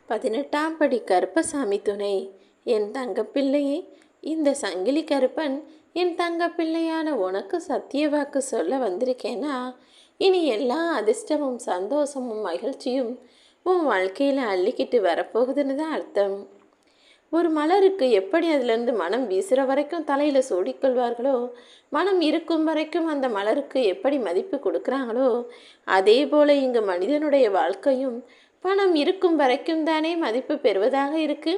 18ஆம் படி கருப்பசாமி துணை. என் தங்கப்பிள்ளையே, இந்த சங்கிலி கருப்பன் என் தங்கப்பிள்ளையான உனக்கு சத்திய வாக்கு சொல்ல வந்திருக்கேன்னா, இனி எல்லா அதிர்ஷ்டமும் சந்தோஷமும் மகிழ்ச்சியும் உன் வாழ்க்கையில் அள்ளிக்கிட்டு வரப்போகுதுன்னு தான் அர்த்தம். ஒரு மலருக்கு எப்படி அதுலேருந்து மனம் வீசுகிற வரைக்கும் தலையில் சூடிக்கொள்வார்களோ, மனம் இருக்கும் வரைக்கும் அந்த மலருக்கு எப்படி மதிப்பு கொடுக்குறாங்களோ, அதே போல் இங்கு மனிதனுடைய வாழ்க்கையும் பணம் இருக்கும் வரைக்கும் தானே மதிப்பு பெறுவதாக இருக்கு.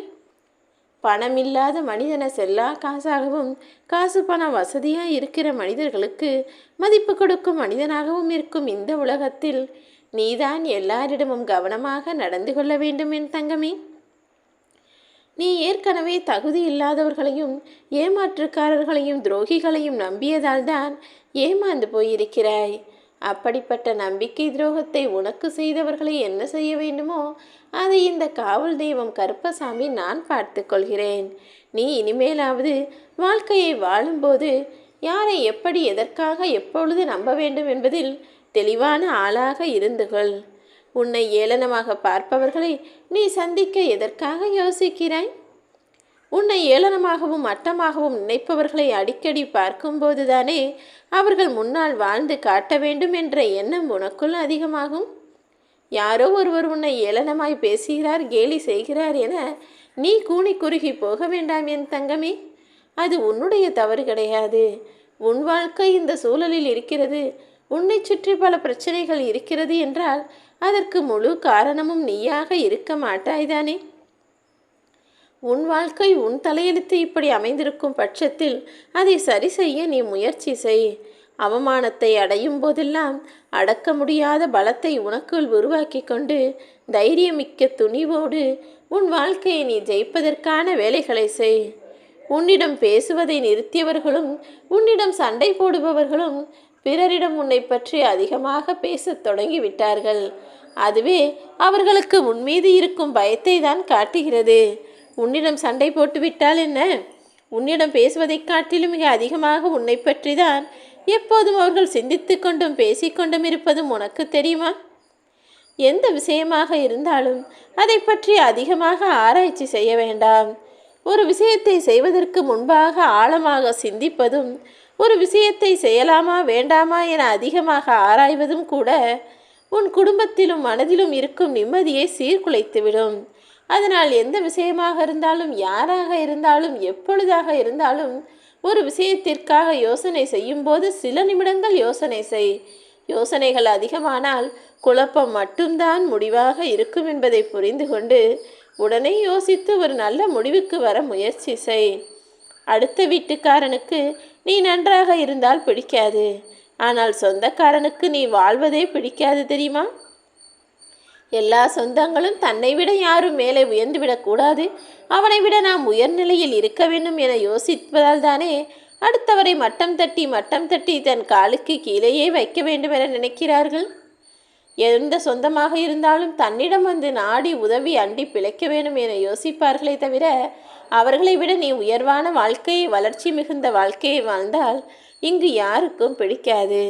பணம் இல்லாத மனிதனை செல்லா காசாகவும், காசு பணம் வசதியாக இருக்கிற மனிதர்களுக்கு மதிப்பு கொடுக்கும் மனிதனாகவும் இருக்கும் இந்த உலகத்தில் நீதான் எல்லாரிடமும் கவனமாக நடந்து கொள்ள வேண்டும் என் தங்கமே. நீ ஏற்கனவே தகுதி இல்லாதவர்களையும் ஏமாற்றுக்காரர்களையும் துரோகிகளையும் நம்பியதால் தான் ஏமாந்து போயிருக்கிறாய். அப்படிப்பட்ட நம்பிக்கை துரோகத்தை உனக்கு செய்தவர்களை என்ன செய்ய வேண்டுமோ அதை இந்த காவல் தெய்வம் கருப்பசாமி நான் பார்த்து கொள்கிறேன். நீ இனிமேலாவது வாழ்க்கையை வாழும்போது யாரை எப்படி எதற்காக எப்பொழுது நம்ப வேண்டும் என்பதில் தெளிவான ஆளாக இருந்து கொள். உன்னை ஏளனமாக பார்ப்பவர்களை நீ சந்திக்க எதற்காக யோசிக்கிறாய்? உன்னை ஏளனமாகவும் மட்டமாகவும் நினைப்பவர்களை அடிக்கடி பார்க்கும்போதுதானே அவர்கள் முன்னால் வாழ்ந்து காட்ட வேண்டும் என்ற எண்ணம் உனக்குள் அதிகமாகும். யாரோ ஒருவர் உன்னை ஏளனமாய் பேசுகிறார், கேலி செய்கிறார் என நீ கூனி குறுகி போக வேண்டாம் என் தங்கமே. அது உன்னுடைய தவறு கிடையாது. உன் வாழ்க்கை இந்த சூழலில் இருக்கிறது, உன்னை சுற்றி பல பிரச்சனைகள் இருக்கிறது என்றால் அதற்கு முழு காரணமும் நீயாக இருக்க மாட்டாய்தானே. உன் வாழ்க்கை உன் தலையெழுத்து இப்படி அமைந்திருக்கும் பட்சத்தில் அதை சரி செய்ய நீ முயற்சி செய். அவமானத்தை அடையும் போதெல்லாம் அடக்க முடியாத பலத்தை உனக்குள் உருவாக்கி கொண்டு தைரியமிக்க துணிவோடு உன் வாழ்க்கையை நீ ஜெயிப்பதற்கான வேலைகளை செய். உன்னிடம் பேசுவதை நிறுத்தியவர்களும் உன்னிடம் சண்டை போடுபவர்களும் பிறரிடம் உன்னை பற்றி அதிகமாக பேசத் தொடங்கிவிட்டார்கள். அதுவே அவர்களுக்கு உன்மீது இருக்கும் பயத்தை தான் காட்டுகிறது. உன்னிடம் சண்டை போட்டுவிட்டால் என்ன? உன்னிடம் பேசுவதைக் காட்டிலும் மிக அதிகமாக உன்னை பற்றி தான் எப்போதும் அவர்கள் சிந்தித்து கொண்டும் பேசிக்கொண்டும் இருப்பதும் உனக்கு தெரியுமா? எந்த விஷயமாக இருந்தாலும் அதை பற்றி அதிகமாக ஆராய்ச்சி செய்ய வேண்டாம். ஒரு விஷயத்தை செய்வதற்கு முன்பாக ஆழமாக சிந்திப்பதும், ஒரு விஷயத்தை செய்யலாமா வேண்டாமா என அதிகமாக ஆராய்வதும் கூட உன் குடும்பத்திலும் மனதிலும் இருக்கும் நிம்மதியை சீர்குலைத்துவிடும். அதனால் எந்த விஷயமாக இருந்தாலும், யாராக இருந்தாலும், எப்பொழுதாக இருந்தாலும் ஒரு விஷயத்திற்காக யோசனை செய்யும் போது சில நிமிடங்கள் யோசனை செய். யோசனைகள் அதிகமானால் குழப்பம் மட்டும்தான் முடிவாக இருக்கும் என்பதை புரிந்து கொண்டு உடனே யோசித்து ஒரு நல்ல முடிவுக்கு வர முயற்சி செய். அடுத்த வீட்டுக்காரனுக்கு நீ நன்றாக இருந்தால் பிடிக்காது, ஆனால் சொந்தக்காரனுக்கு நீ வாழ்வதே பிடிக்காது தெரியுமா? எல்லா சொந்தங்களும் தன்னை விட யாரும் மேலே உயர்ந்துவிடக்கூடாது, அவனை விட நாம் உயர்நிலையில் இருக்க வேண்டும் என யோசிப்பதால் தானே அடுத்தவரை மட்டம் தட்டி தன் காலுக்கு கீழேயே வைக்க வேண்டும் என நினைக்கிறார்கள். எந்த சொந்தமாக இருந்தாலும் தன்னிடம் வந்து நாடி உதவி அண்டி பிழைக்க வேண்டும் என யோசிப்பார்களே தவிர அவர்களை விட நீ உயர்வான வாழ்க்கையை, வளர்ச்சி மிகுந்த வாழ்க்கையை வாழ்ந்தால் இங்கு யாருக்கும் பிடிக்காது.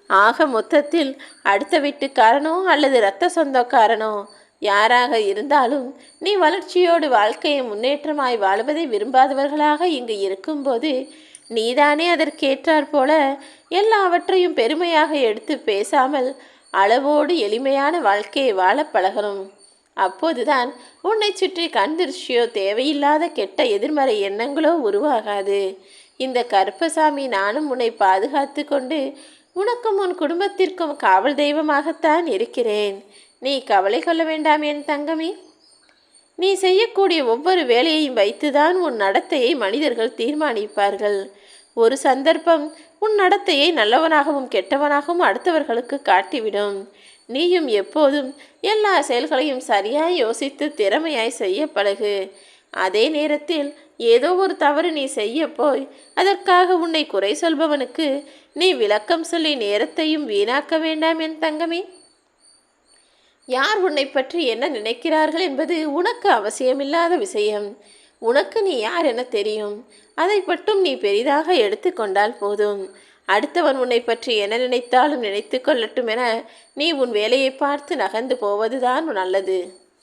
ஆக மொத்தத்தில் அடுத்த வீட்டுக்காரனோ அல்லது இரத்த சொந்தக்காரனோ யாராக இருந்தாலும் நீ வளர்ச்சியோடு வாழ்க்கையை முன்னேற்றமாய் வாழ்வதை விரும்பாதவர்களாக இங்கு இருக்கும்போது நீதானே அதற்கேற்றாற் போல எல்லாவற்றையும் பெருமையாக எடுத்து பேசாமல் அளவோடு எளிமையான வாழ்க்கையை வாழ பழகணும். அப்போதுதான் உன்னை சுற்றி கண் திருஷ்டியோ தேவையில்லாத கெட்ட எதிர்மறை எண்ணங்களோ உருவாகாது. இந்த கருப்பசாமி நானும் உன்னை பாதுகாத்து கொண்டு உனக்கும் உன் குடும்பத்திற்கும் காவல் தெய்வமாகத்தான் இருக்கிறேன். நீ கவலை கொள்ள வேண்டாம் என் தங்கமே. நீ செய்யக்கூடிய ஒவ்வொரு வேலையையும் வைத்துதான் உன் நடத்தையை மனிதர்கள் தீர்மானிப்பார்கள். ஒரு சந்தர்ப்பம் உன் நடத்தையை நல்லவனாகவும் கெட்டவனாகவும் அடுத்தவர்களுக்கு காட்டிவிடும். நீயும் எப்போதும் எல்லா செயல்களையும் சரியாய் யோசித்து திறமையாய் செய்ய பழகு. அதே நேரத்தில் ஏதோ ஒரு தவறு நீ செய்ய போய் அதற்காக உன்னை குறை சொல்பவனுக்கு நீ விளக்கம் சொல்லி நேரத்தையும் வீணாக்க வேண்டாம் என் தங்கமே. யார் உன்னை பற்றி என்ன நினைக்கிறார்கள் என்பது உனக்கு அவசியமில்லாத விஷயம். உனக்கு நீ யார் என தெரியும். அதை மட்டும் நீ பெரிதாக எடுத்துக்கொண்டால் போதும். அடுத்தவன் உன்னை பற்றி என்ன நினைத்தாலும் நினைத்து கொள்ளட்டும் என நீ உன் வேலையை பார்த்து நகர்ந்து போவதுதான் நல்லது.